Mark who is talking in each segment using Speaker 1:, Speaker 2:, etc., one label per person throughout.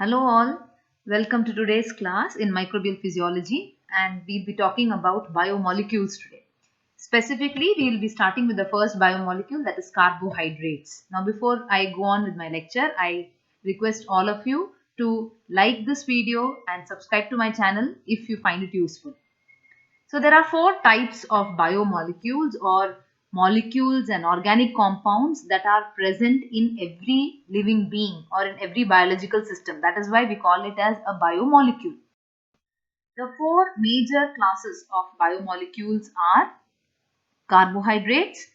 Speaker 1: Hello all, welcome to today's class in microbial physiology, and we'll be talking about biomolecules today. Specifically, we'll be starting with the first biomolecule, that is carbohydrates. Now before I go on with my lecture, I request all of you to like this video and subscribe to my channel if you find it useful. So there are four types of biomolecules or molecules and organic compounds that are present in every living being or in every biological system. That is why we call it as a biomolecule. The four major classes of biomolecules are carbohydrates,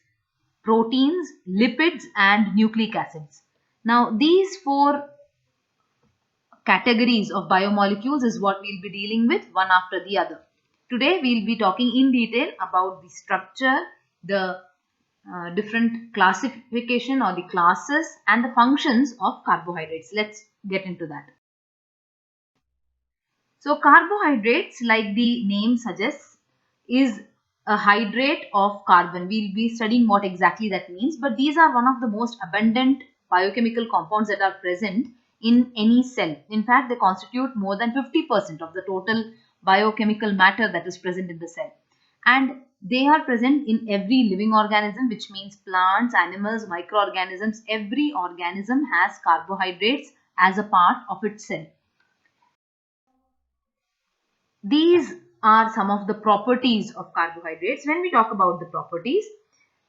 Speaker 1: proteins, lipids and nucleic acids. Now these four categories of biomolecules is what we'll be dealing with one after the other. Today we'll be talking in detail about the structure, the different classification or the classes and the functions of carbohydrates. Let's get into that. So carbohydrates, like the name suggests, is a hydrate of carbon. We'll be studying what exactly that means, but these are one of the most abundant biochemical compounds that are present in any cell. In fact, they constitute more than 50% of the total biochemical matter that is present in the cell. And they are present in every living organism, which means plants, animals, microorganisms. Every organism has carbohydrates as a part of its cell. These are some of the properties of carbohydrates. When we talk about the properties,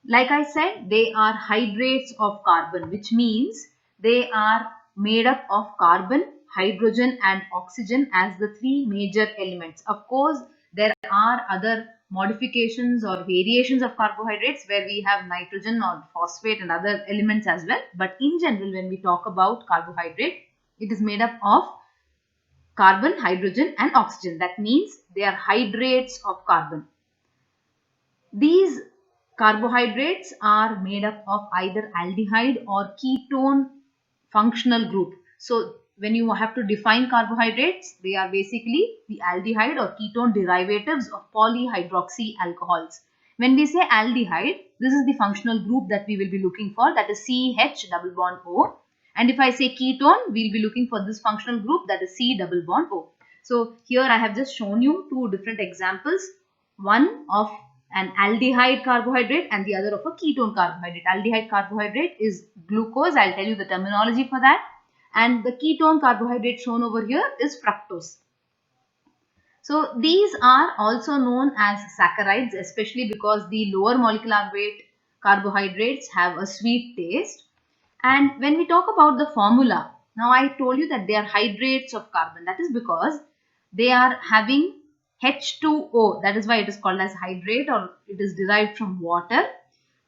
Speaker 1: like I said, they are hydrates of carbon, which means they are made up of carbon, hydrogen and oxygen as the three major elements. Of course, there are other modifications or variations of carbohydrates where we have nitrogen or phosphate and other elements as well. But in general, when we talk about carbohydrate, it is made up of carbon, hydrogen and oxygen. That means they are hydrates of carbon. These carbohydrates are made up of either aldehyde or ketone functional group. So when you have to define carbohydrates, they are basically the aldehyde or ketone derivatives of polyhydroxy alcohols. When we say aldehyde, this is the functional group that we will be looking for, that is CH double bond O. And if I say ketone, we will be looking for this functional group, that is C double bond O. So here I have just shown you two different examples, one of an aldehyde carbohydrate and the other of a ketone carbohydrate. Aldehyde carbohydrate is glucose. I'll tell you the terminology for that. And the ketone carbohydrate shown over here is fructose. So these are also known as saccharides, especially because the lower molecular weight carbohydrates have a sweet taste. And when we talk about the formula, now I told you that they are hydrates of carbon. That is because they are having H2O. That is why it is called as hydrate, or it is derived from water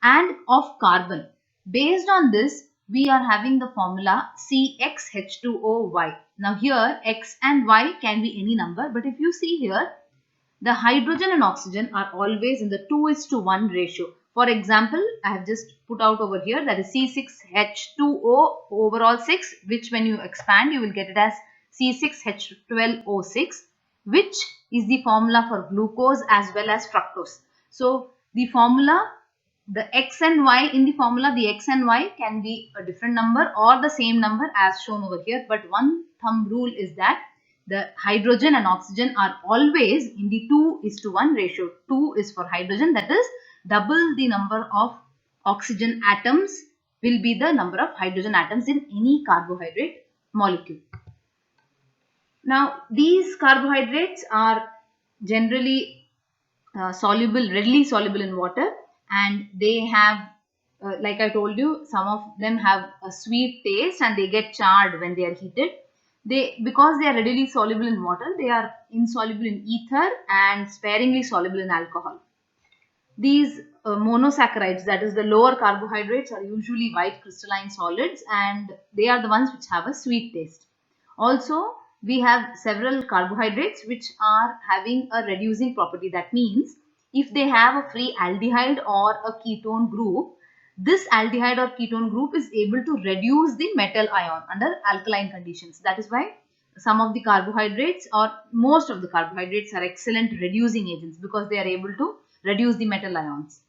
Speaker 1: and of carbon. Based on this, we are having the formula CxH2OY. Now here X and Y can be any number, but if you see here, the hydrogen and oxygen are always in the 2:1 ratio. For example, I have just put out over here, that is C6H2O overall 6, which when you expand, you will get it as C6H12O6, which is the formula for glucose as well as fructose. So the formula, the X and Y in the formula, the X and Y can be a different number or the same number as shown over here. But one thumb rule is that the hydrogen and oxygen are always in the 2:1 ratio. 2 is for hydrogen, that is double the number of oxygen atoms will be the number of hydrogen atoms in any carbohydrate molecule. Now these carbohydrates are generally readily soluble in water, and they have, like I told you, some of them have a sweet taste and they get charred when they are heated. Because they are readily soluble in water, they are insoluble in ether and sparingly soluble in alcohol. These monosaccharides, that is the lower carbohydrates, are usually white crystalline solids, and they are the ones which have a sweet taste. Also, we have several carbohydrates which are having a reducing property. That means if they have a free aldehyde or a ketone group, this aldehyde or ketone group is able to reduce the metal ion under alkaline conditions. That is why some of the carbohydrates or most of the carbohydrates are excellent reducing agents, because they are able to reduce the metal ions.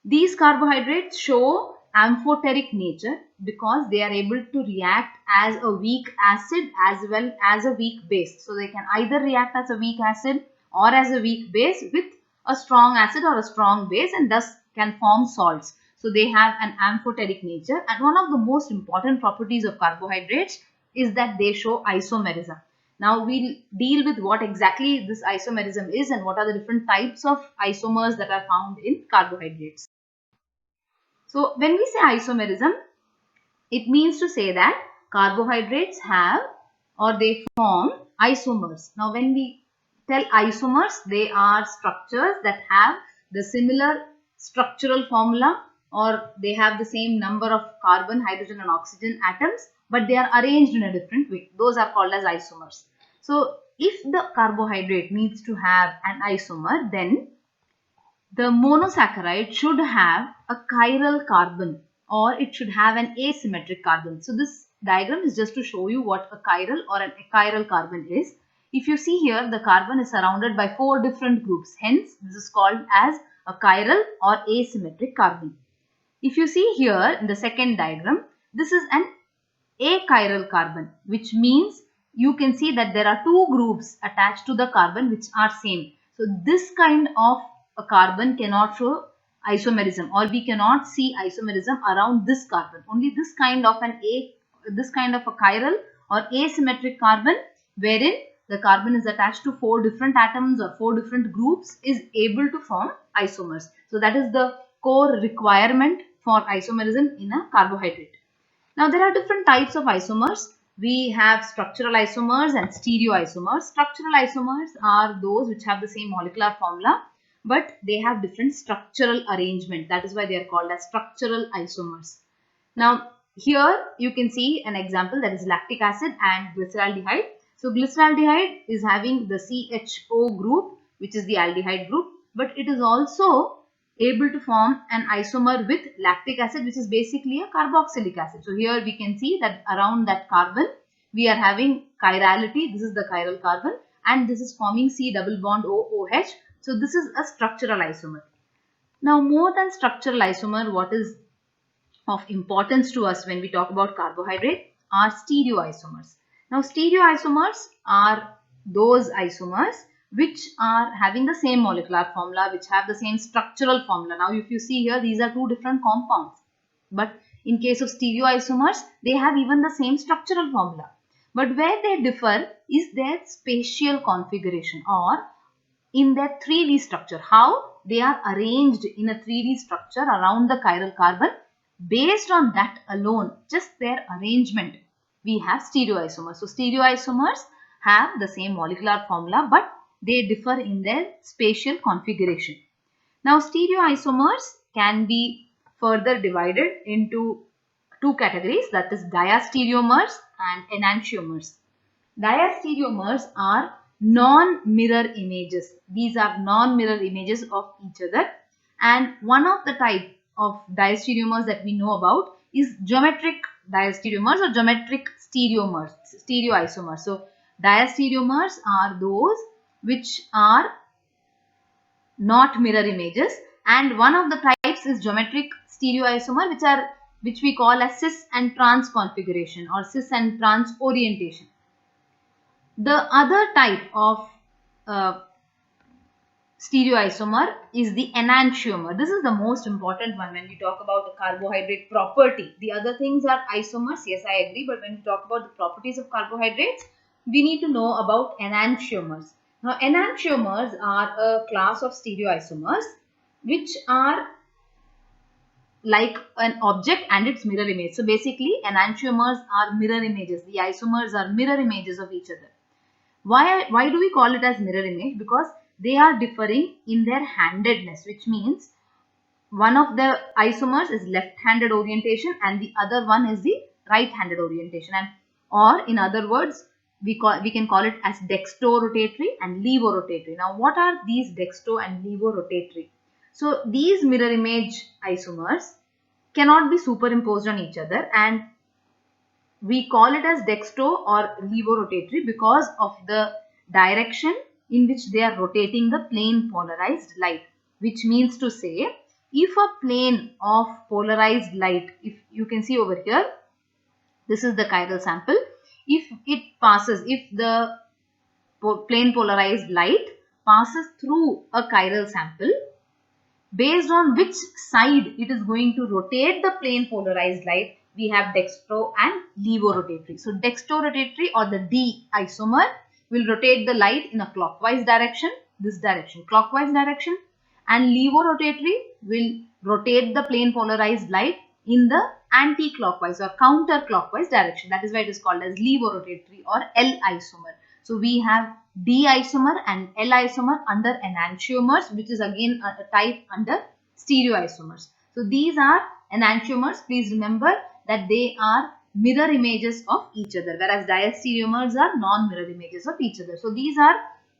Speaker 1: These carbohydrates show amphoteric nature because they are able to react as a weak acid as well as a weak base. So they can either react as a weak acid or as a weak base with a strong acid or a strong base, and thus can form salts. So they have an amphoteric nature, and one of the most important properties of carbohydrates is that they show isomerism. Now we'll deal with what exactly this isomerism is and what are the different types of isomers that are found in carbohydrates. So when we say isomerism, it means to say that carbohydrates have or they form isomers. Now when we tell isomers, they are structures that have the similar structural formula, or they have the same number of carbon, hydrogen and oxygen atoms, but they are arranged in a different way. Those are called as isomers. So if the carbohydrate needs to have an isomer, then the monosaccharide should have a chiral carbon, or it should have an asymmetric carbon. So this diagram is just to show you what a chiral or an achiral carbon is. If you see here, the carbon is surrounded by 4 different groups. Hence, this is called as a chiral or asymmetric carbon. If you see here in the second diagram, this is an achiral carbon, which means you can see that there are 2 groups attached to the carbon which are same. So this kind of a carbon cannot show isomerism, or we cannot see isomerism around this carbon. Only this kind of a chiral or asymmetric carbon, wherein the carbon is attached to 4 different atoms or 4 different groups, is able to form isomers. So that is the core requirement for isomerism in a carbohydrate. Now there are different types of isomers. We have structural isomers and stereoisomers. Structural isomers are those which have the same molecular formula, but they have different structural arrangement. That is why they are called as structural isomers. Now here you can see an example, that is lactic acid and glyceraldehyde. So glyceraldehyde is having the CHO group, which is the aldehyde group, but it is also able to form an isomer with lactic acid, which is basically a carboxylic acid. So here we can see that around that carbon we are having chirality. This is the chiral carbon, and this is forming C double bond OOH. So this is a structural isomer. Now more than structural isomer, what is of importance to us when we talk about carbohydrate are stereoisomers. Now stereoisomers are those isomers which are having the same molecular formula, which have the same structural formula. Now if you see here, these are 2 different compounds, but in case of stereoisomers, they have even the same structural formula. But where they differ is their spatial configuration, or in their 3D structure, how they are arranged in a 3D structure around the chiral carbon. Based on that alone, just their arrangement, we have stereoisomers. So stereoisomers have the same molecular formula, but they differ in their spatial configuration. Now stereoisomers can be further divided into 2 categories, that is diastereomers and enantiomers. Diastereomers are non-mirror images. These are non-mirror images of each other, and one of the type of diastereomers that we know about is geometric diastereomers or geometric stereoisomers. So diastereomers are those which are not mirror images, and one of the types is geometric stereoisomer, which we call as cis and trans configuration or cis and trans orientation. The other type of stereoisomer is the enantiomer. This is the most important one when we talk about the carbohydrate property. The other things are isomers, yes, I agree, but when we talk about the properties of carbohydrates, we need to know about enantiomers. Now enantiomers are a class of stereoisomers which are like an object and its mirror image. So basically enantiomers are mirror images. The isomers are mirror images of each other. Why do we call it as mirror image? Because they are differing in their handedness, which means one of the isomers is left-handed orientation and the other one is the right-handed orientation, and or in other words, we can call it as dextrorotatory and levorotatory. Now what are these dextro and levorotatory? So these mirror image isomers cannot be superimposed on each other, and we call it as dextro or levorotatory because of the direction in which they are rotating the plane polarized light, which means to say if a plane of polarized light, if you can see over here, this is the chiral sample. If the plane polarized light passes through a chiral sample, based on which side it is going to rotate the plane polarized light, we have dextro and levorotatory. So dextrorotatory or the D isomer will rotate the light in a clockwise direction, this direction, clockwise direction, and levorotatory will rotate the plane polarized light in the anti-clockwise or counterclockwise direction. That is why it is called as levorotatory or L isomer. So we have D isomer and L isomer under enantiomers, which is again a type under stereoisomers. So these are enantiomers. Please remember that they are mirror images of each other, whereas diastereomers are non-mirror images of each other. So these are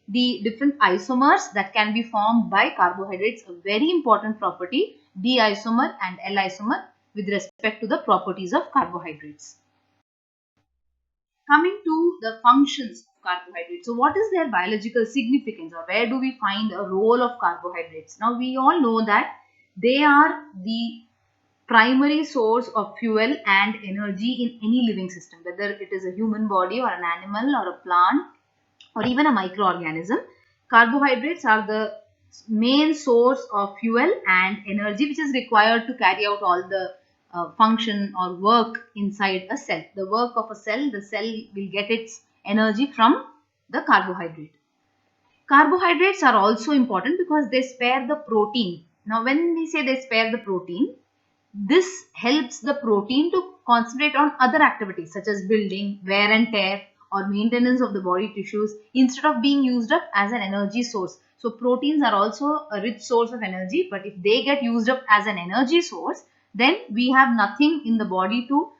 Speaker 1: the different isomers that can be formed by carbohydrates. A very important property, D isomer and L isomer, with respect to the properties of carbohydrates. Coming to the functions of carbohydrates. So what is their biological significance, or where do we find a role of carbohydrates? Now we all know that they are the primary source of fuel and energy in any living system, whether it is a human body or an animal or a plant or even a microorganism. Carbohydrates are the main source of fuel and energy which is required to carry out all the function or work inside a cell. The work of a cell, the cell will get its energy from the carbohydrate. Carbohydrates are also important because they spare the protein. Now when we say they spare the protein, this helps the protein to concentrate on other activities such as building, wear and tear, or maintenance of the body tissues instead of being used up as an energy source. So proteins are also a rich source of energy, but if they get used up as an energy source, then we have nothing in the body to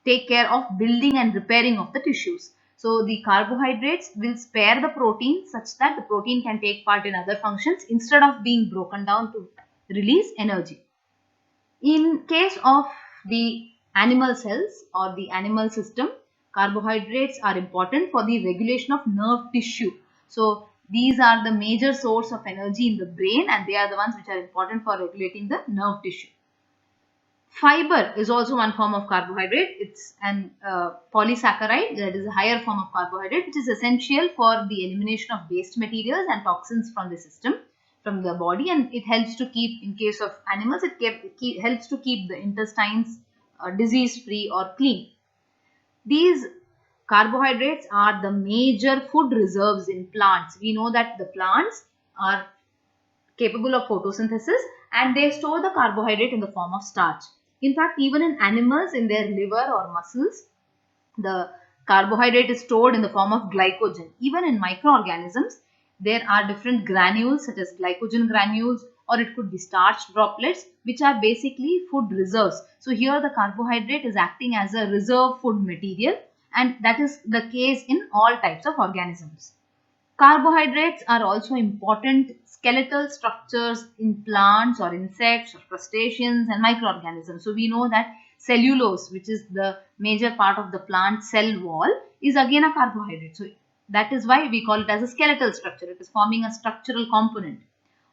Speaker 1: take care of building and repairing of the tissues. So the carbohydrates will spare the protein such that the protein can take part in other functions instead of being broken down to release energy. In case of the animal cells or the animal system, carbohydrates are important for the regulation of nerve tissue. So these are the major source of energy in the brain, and they are the ones which are important for regulating the nerve tissue. Fiber is also one form of carbohydrate. It's an polysaccharide, that is a higher form of carbohydrate, which is essential for the elimination of waste materials and toxins from the system, from the body, and it helps to keep, in case of animals, it helps to keep the intestines disease free or clean. These carbohydrates are the major food reserves in plants. We know that the plants are capable of photosynthesis and they store the carbohydrate in the form of starch. In fact, even in animals, in their liver or muscles, the carbohydrate is stored in the form of glycogen. Even in microorganisms, there are different granules such as glycogen granules, or it could be starch droplets, which are basically food reserves. So here the carbohydrate is acting as a reserve food material, and that is the case in all types of organisms. Carbohydrates are also important skeletal structures in plants or insects or crustaceans and microorganisms. So we know that cellulose, which is the major part of the plant cell wall, is again a carbohydrate. So that is why we call it as a skeletal structure. It is forming a structural component.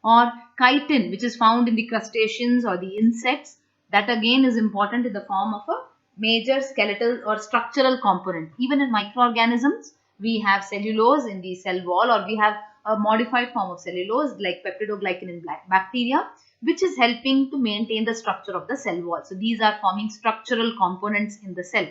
Speaker 1: Or chitin, which is found in the crustaceans or the insects, that again is important in the form of a major skeletal or structural component. Even in microorganisms, we have cellulose in the cell wall, or we have a modified form of cellulose like peptidoglycan in bacteria, which is helping to maintain the structure of the cell wall. So these are forming structural components in the cell.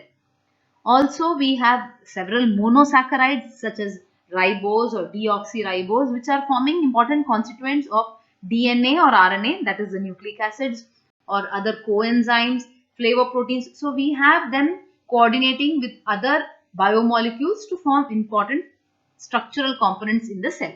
Speaker 1: Also, we have several monosaccharides such as ribose or deoxyribose, which are forming important constituents of DNA or RNA, that is the nucleic acids, or other coenzymes, flavoproteins. So we have them coordinating with other biomolecules to form important structural components in the cell.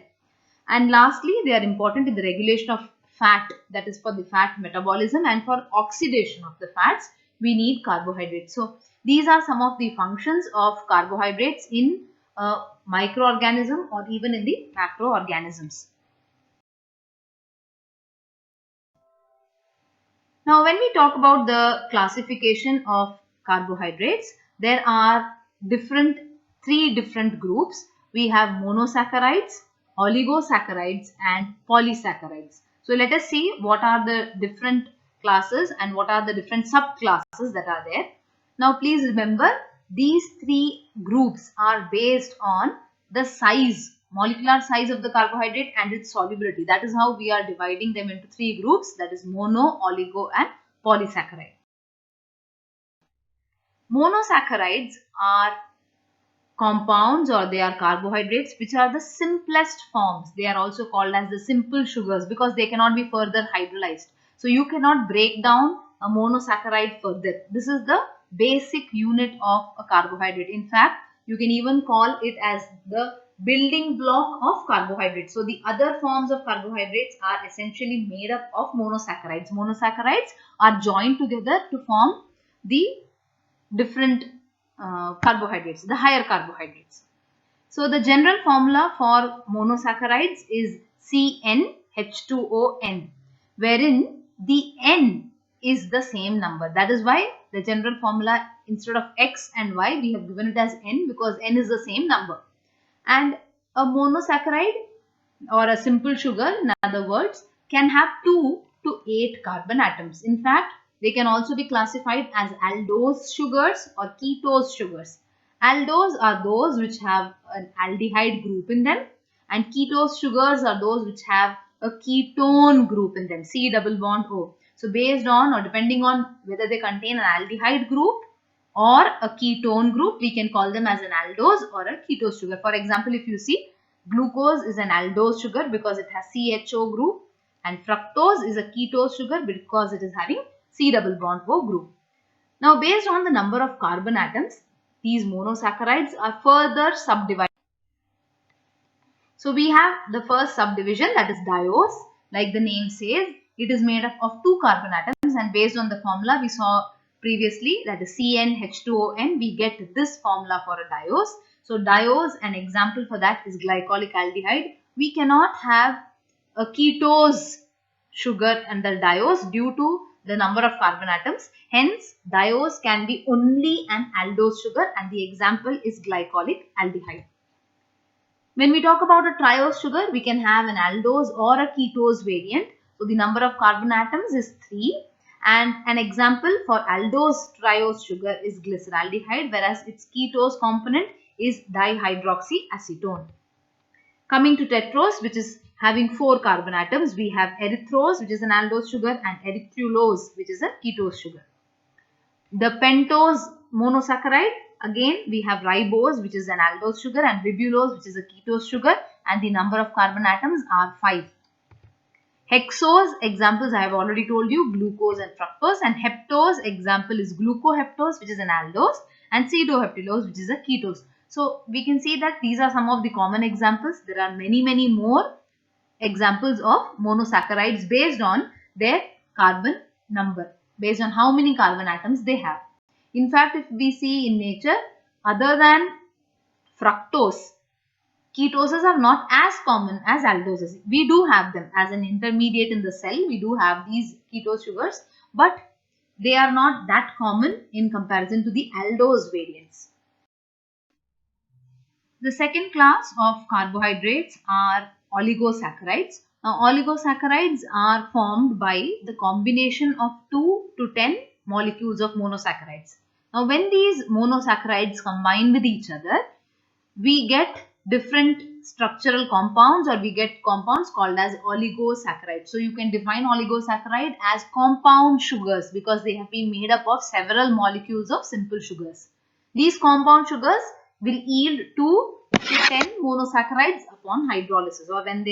Speaker 1: And lastly, they are important in the regulation of fat, that is for the fat metabolism, and for oxidation of the fats we need carbohydrates. So these are some of the functions of carbohydrates in a microorganism or even in the macroorganisms. Now when we talk about the classification of carbohydrates, there are three different groups. We have monosaccharides, oligosaccharides and polysaccharides. So let us see what are the different classes and what are the different subclasses that are there. Now please remember, these three groups are based on the size, molecular size of the carbohydrate and its solubility. That is how we are dividing them into three groups, that is mono, oligo and polysaccharide. Monosaccharides are compounds, or they are carbohydrates which are the simplest forms. They are also called as the simple sugars because they cannot be further hydrolyzed. So you cannot break down a monosaccharide further. This is the basic unit of a carbohydrate. In fact, you can even call it as the building block of carbohydrates. So the other forms of carbohydrates are essentially made up of monosaccharides. Monosaccharides are joined together to form the different carbohydrates, the higher carbohydrates. So the general formula for monosaccharides is CnH2ON, wherein the N is the same number. That is why the general formula, instead of X and Y, we have given it as N, because N is the same number. And a monosaccharide, or a simple sugar in other words, can have 2 to 8 carbon atoms. In fact, they can also be classified as aldose sugars or ketose sugars. Aldose are those which have an aldehyde group in them, and ketose sugars are those which have a ketone group in them, C double bond O. So based on, or depending on whether they contain an aldehyde group or a ketone group, we can call them as an aldose or a ketose sugar. For example, if you see, glucose is an aldose sugar because it has CHO group, and fructose is a ketose sugar because it is having C double bond O group. Now, based on the number of carbon atoms, these monosaccharides are further subdivided. So we have the first subdivision, that is diose. Like the name says, it is made up of 2 carbon atoms, and based on the formula we saw previously, that is CnH2ON, we get this formula for a diose. So diose, an example for that is glycolic aldehyde. We cannot have a ketose sugar under diose due to the number of carbon atoms. Hence, diose can be only an aldose sugar, and the example is glycolic aldehyde. When we talk about a triose sugar, we can have an aldose or a ketose variant. So the number of carbon atoms is 3, and an example for aldose triose sugar is glyceraldehyde, whereas its ketose component is dihydroxyacetone. Coming to tetrose, which is having 4 carbon atoms, we have erythrose, which is an aldose sugar, and erythrulose, which is a ketose sugar. The pentose monosaccharide, again we have ribose, which is an aldose sugar, and ribulose, which is a ketose sugar, and the number of carbon atoms are 5. Hexose examples I have already told you, glucose and fructose, and heptose example is glucoheptose, which is an aldose, and pseudoheptulose, which is a ketose. So we can see that these are some of the common examples. There are many more examples of monosaccharides based on their carbon number, based on how many carbon atoms they have. In fact, if we see in nature, other than fructose, ketoses are not as common as aldoses. We do have them as an intermediate in the cell. We do have these ketose sugars, but they are not that common in comparison to the aldose variants. The second class of carbohydrates are oligosaccharides. Now, oligosaccharides are formed by the combination of 2 to 10 molecules of monosaccharides. Now, when these monosaccharides combine with each other, we get different structural compounds, or we get compounds called as oligosaccharides. So, you can define oligosaccharide as compound sugars because they have been made up of several molecules of simple sugars. These compound sugars will yield 2 to 10 monosaccharides upon hydrolysis, or when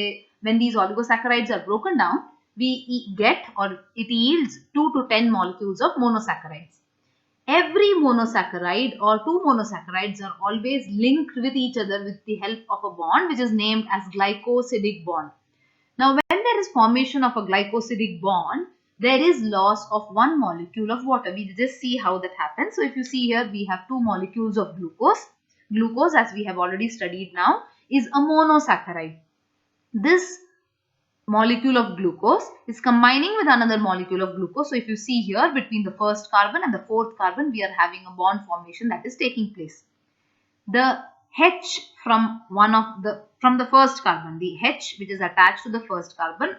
Speaker 1: these oligosaccharides are broken down, we get, or it yields 2 to 10 molecules of monosaccharides. Every monosaccharide or 2 monosaccharides are always linked with each other with the help of a bond which is named as glycosidic bond. Now, when there is formation of a glycosidic bond, there is loss of one molecule of water. We just see how that happens. So, if you see here, we have 2 molecules of glucose. Glucose, as we have already studied now, is a monosaccharide. This molecule of glucose is combining with another molecule of glucose. So, if you see here, between the first carbon and the fourth carbon, we are having a bond formation that is taking place. The H from the first carbon, the H which is attached to the first carbon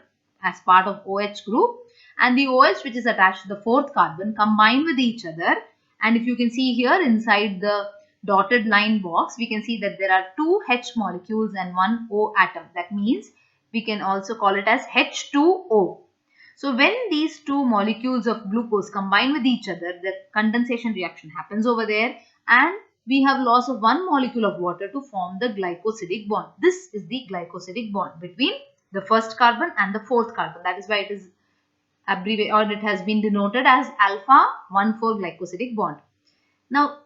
Speaker 1: as part of OH group, and the OH which is attached to the fourth carbon combine with each other. And if you can see here inside the dotted line box, we can see that there are two H molecules and one O atom. That means we can also call it as H2O. So when these two molecules of glucose combine with each other, the condensation reaction happens over there, and we have loss of one molecule of water to form the glycosidic bond. This is the glycosidic bond between the first carbon and the fourth carbon. That is why it is abbreviated, or it has been denoted as alpha 1,4 glycosidic bond. Now,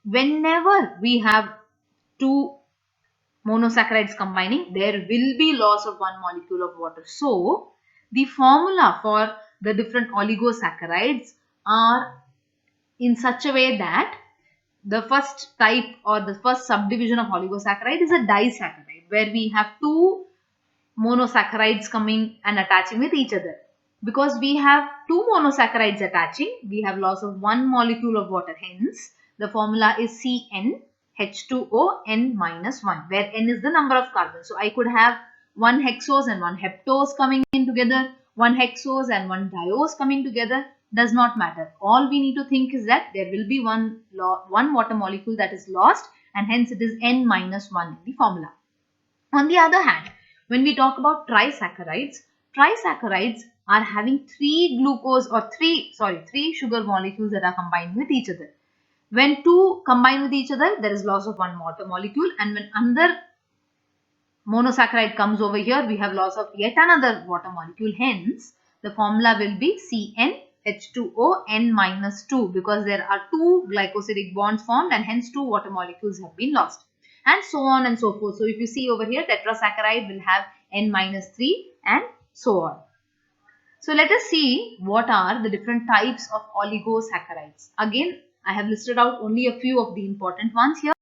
Speaker 1: whenever we have two monosaccharides combining, there will be loss of one molecule of water. So, the formula for the different oligosaccharides are in such a way that the first type or the first subdivision of oligosaccharide is a disaccharide, where we have two monosaccharides coming and attaching with each other. Because we have two monosaccharides attaching, we have loss of one molecule of water. Hence, the formula is CnH2O n-1, where n is the number of carbons. So, I could have one hexose and one heptose coming in together, one hexose and one diose coming together. Does not matter. All we need to think is that there will be one water molecule that is lost, and hence it is n-1 in the formula. On the other hand, when we talk about trisaccharides are having three sugar molecules that are combined with each other. When two combine with each other, there is loss of one water molecule, and when another monosaccharide comes over here, we have loss of yet another water molecule. Hence, the formula will be CnH2O n-2, because there are two glycosidic bonds formed, and hence two water molecules have been lost, and so on and so forth. So, if you see over here, tetrasaccharide will have n-3 and so on. So, let us see what are the different types of oligosaccharides. Again, I have listed out only a few of the important ones here.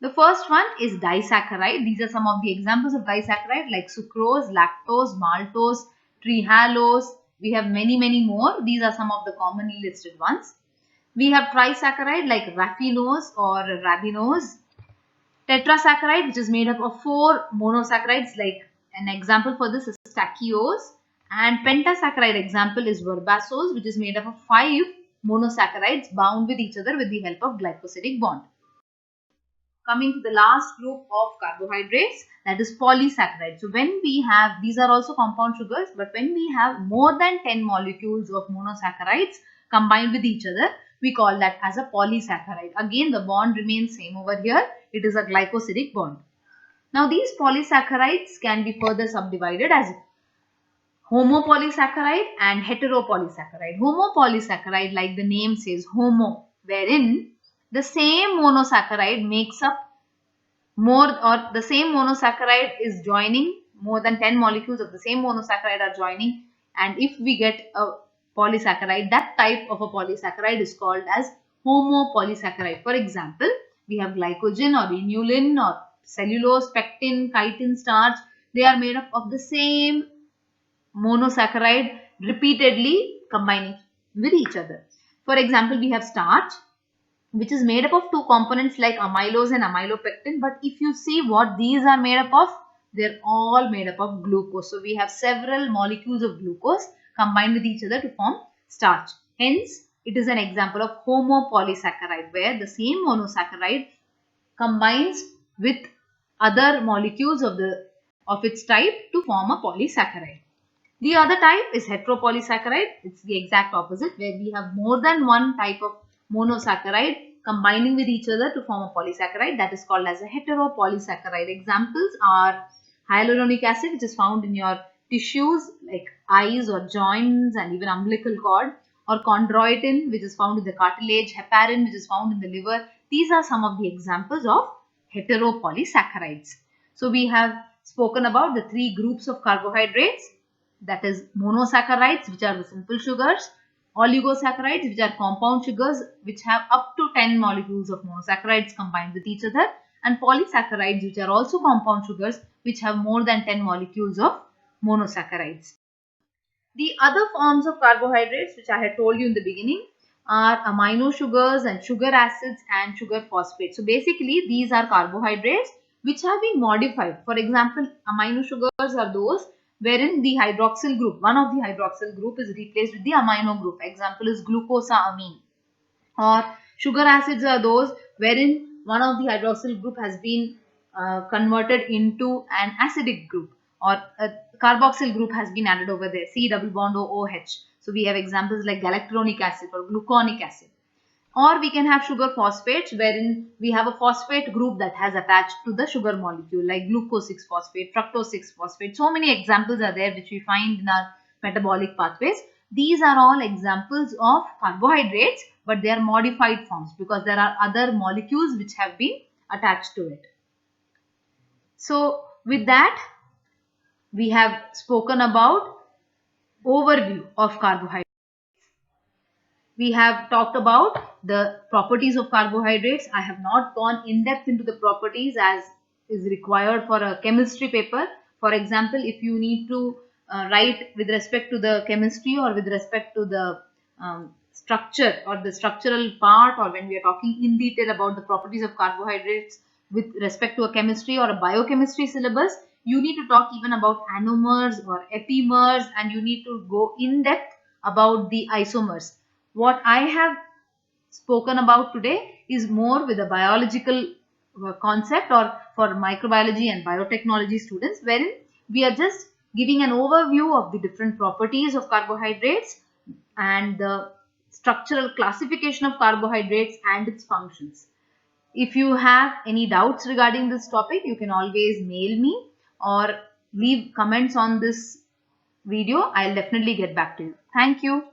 Speaker 1: The first one is disaccharide. These are some of the examples of disaccharide like sucrose, lactose, maltose, trehalose. We have many more. These are some of the commonly listed ones. We have trisaccharide like raffinose or rabinose. Tetrasaccharide, which is made up of 4 monosaccharides, like an example for this is stachyose. And pentasaccharide example is verbasose, which is made up of 5 monosaccharides bound with each other with the help of glycosidic bond. Coming to the last group of carbohydrates, that is polysaccharides. So when we have, these are also compound sugars, but when we have more than 10 molecules of monosaccharides combined with each other, we call that as a polysaccharide. Again, the bond remains same over here. It is a glycosidic bond. Now, these polysaccharides can be further subdivided as homopolysaccharide and heteropolysaccharide. Homopolysaccharide, like the name says, homo, wherein the same monosaccharide makes up more, or the same monosaccharide is joining, more than 10 molecules of the same monosaccharide are joining, and if we get a polysaccharide, that type of a polysaccharide is called as homopolysaccharide. For example, we have glycogen or inulin or cellulose, pectin, chitin, starch. They are made up of the same monosaccharide repeatedly combining with each other. For example, we have starch, which is made up of two components like amylose and amylopectin. But if you see what these are made up of, they're all made up of glucose. So we have several molecules of glucose combined with each other to form starch. Hence, it is an example of homopolysaccharide, where the same monosaccharide combines with other molecules of its type to form a polysaccharide. The other type is heteropolysaccharide. It's the exact opposite, where we have more than one type of monosaccharide combining with each other to form a polysaccharide. That is called as a heteropolysaccharide. Examples are hyaluronic acid, which is found in your tissues like eyes or joints and even umbilical cord, or chondroitin, which is found in the cartilage, heparin, which is found in the liver. These are some of the examples of heteropolysaccharides. So we have spoken about the 3 groups of carbohydrates, that is monosaccharides, which are the simple sugars, oligosaccharides, which are compound sugars which have up to 10 molecules of monosaccharides combined with each other, and polysaccharides, which are also compound sugars which have more than 10 molecules of monosaccharides. The other forms of carbohydrates, which I had told you in the beginning, are amino sugars and sugar acids and sugar phosphates. So basically, these are carbohydrates which have been modified. For example, amino sugars are those wherein the hydroxyl group, one of the hydroxyl group is replaced with the amino group. Example is glucosamine. Or sugar acids are those wherein one of the hydroxyl group has been converted into an acidic group, or a carboxyl group has been added over there, C double bond OH. So we have examples like galactonic acid or gluconic acid. Or we can have sugar phosphates wherein we have a phosphate group that has attached to the sugar molecule, like glucose 6 phosphate, fructose 6 phosphate. So many examples are there which we find in our metabolic pathways. These are all examples of carbohydrates, but they are modified forms because there are other molecules which have been attached to it. So with that, we have spoken about overview of carbohydrates. We have talked about the properties of carbohydrates. I have not gone in depth into the properties as is required for a chemistry paper. For example, if you need to write with respect to the chemistry or with respect to the structure or the structural part, or when we are talking in detail about the properties of carbohydrates with respect to a chemistry or a biochemistry syllabus, you need to talk even about anomers or epimers, and you need to go in depth about the isomers. What I have spoken about today is more with a biological concept, or for microbiology and biotechnology students, wherein we are just giving an overview of the different properties of carbohydrates and the structural classification of carbohydrates and its functions. If you have any doubts regarding this topic, you can always mail me or leave comments on this video. I'll definitely get back to you. Thank you.